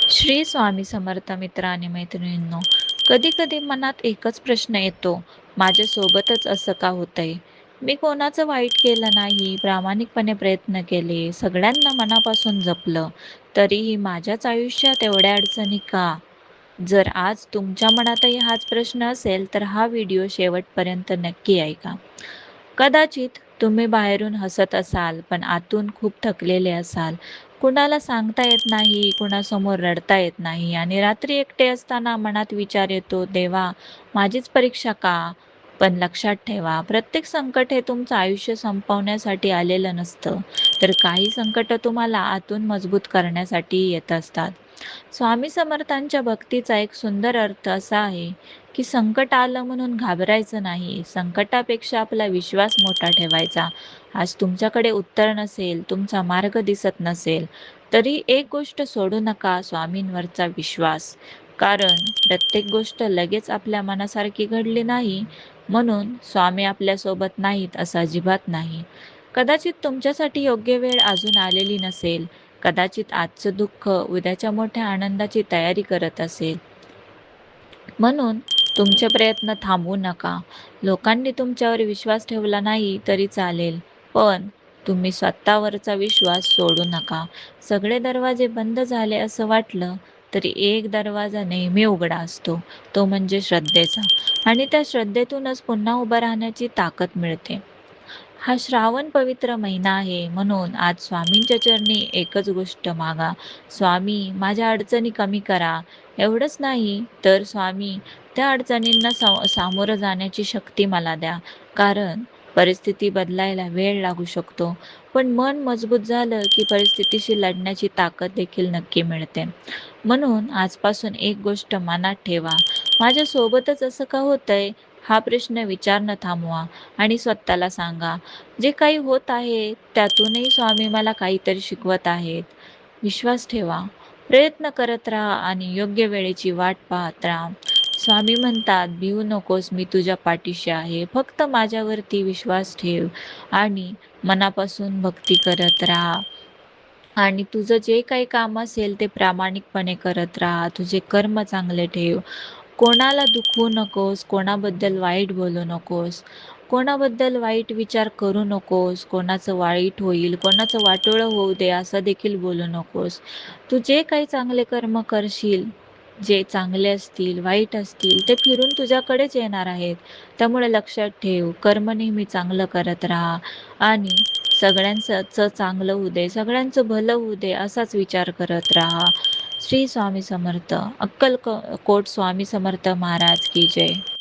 श्री स्वामी समर्थ मित्र आणि मैत्रिणींनो, कधी-कधी मनात एकच प्रश्न येतो, माझ्यासोबतच असं का होतंय? मी कोणाचं वाईट केलं नाही, प्रामाणिकपणे प्रयत्न केले, सगळ्यांना मनापासून जपलं, तरीही माझ्याच आयुष्यात एवढ्या अडचणी का? जर आज तुमच्या मनातही हाच प्रश्न असेल, तर हा व्हिडिओ शेवटपर्यंत नक्की ऐका. कदाचित तुम्ही बाहेरून हसत असाल, पण आतून खूप थकलेले असाल. कुणाला सांगता येत नाही, कुणासमोर रडता येत नाही आणि रात्री एकटे असताना मनात विचार येतो, "देवा, माझीच परीक्षा का?" पण लक्षात ठेवा, प्रत्येक संकट हे तुमचं आयुष्य संपवण्यासाठी आलेलं नसतं, तर काही संकटं तुम्हाला आतून मजबूत करण्यासाठी येत असतात. स्वामी समर्थांच्या भक्तीचा एक सुंदर अर्थ असा आहे, की संकट आलं म्हणून घाबरायचं नाही. संकटापेक्षा आपला विश्वास मोठा ठेवायचा. आज तुमच्याकडे उत्तर नसेल, तुमचा मार्ग दिसत नसेल, तरी एक गोष्ट सोडू नका, स्वामींवरचा विश्वास. कारण प्रत्येक गोष्ट लगेच आपल्या मनासारखी घडली नाही, म्हणून स्वामी आपल्यासोबत नाहीत असं अजिबात नाही. कदाचित तुमच्यासाठी योग्य वेळ अजून आलेली नसेल. कदाचित आजचं दुःख उद्याच्या मोठ्या आनंदाची तयारी करत असेल. म्हणून तुमचे प्रयत्न थांबवू नका. लोकांनी तुमच्यावर विश्वास ठेवला नाही तरी चालेल, पण तुम्ही स्वतःवरचा विश्वास सोडू नका. सगळे दरवाजे बंद झाले असं वाटलं, तरी एक दरवाजा नेहमी उघडा असतो, तो म्हणजे श्रद्धेचा. आणि त्या श्रद्धेतूनच पुन्हा उभं राहण्याची ताकद मिळते. हा श्रावण पवित्र महिना आहे, म्हणून आज स्वामींच्या चरणी एकच गोष्ट मागा. स्वामी, माझ्या अडचणी कमी करा. एवढंच नाही, तर स्वामी, त्या अडचणींना सामोरं जाण्याची शक्ती मला द्या. कारण परिस्थिती बदलायला वेळ लागू शकतो, पण मन मजबूत झालं की परिस्थितीशी लढण्याची ताकद देखील नक्की मिळते. म्हणून आजपासून एक गोष्ट मनात ठेवा, माझ्यासोबतच असं का होतंय? हा प्रश्न विचारणं थांबवा आणि स्वतःला सांगा, जे काही होत आहे त्यातूनही स्वामी मला काहीतरी शिकवत आहेत. विश्वास ठेवा, प्रयत्न करत राहा आणि योग्य वेळेची वाट पाहत राहा. स्वामी म्हणतात, भिवू नकोस, मी तुझ्या पाठीशी आहे. फक्त माझ्यावरती विश्वास ठेव आणि मनापासून भक्ती करत राहा. आणि तुझं जे काही काम असेल ते प्रामाणिकपणे करत राहा. तुझे कर्म चांगले ठेव. कोणाला दुखवू नकोस, कोणाबद्दल वाईट बोलू नकोस, कोणाबद्दल वाईट विचार करू नकोस, कोणाचं वाईट होईल, कोणाचं वाटोळं होऊ दे असं देखील बोलू नकोस. तू जे काही चांगले कर्म करशील, जे चांगले असतील, वाईट असतील, ते फिरून तुझ्याकडेच येणार आहेत. त्यामुळे लक्षात ठेव, कर्म नेहमी चांगलं करत राहा आणि सगळ्यांचं चांगलं होऊ दे, सगळ्यांचं भलं होऊ दे असाच विचार करत राहा. श्री स्वामी समर्थ. कोट स्वामी समर्थ महाराज की जय.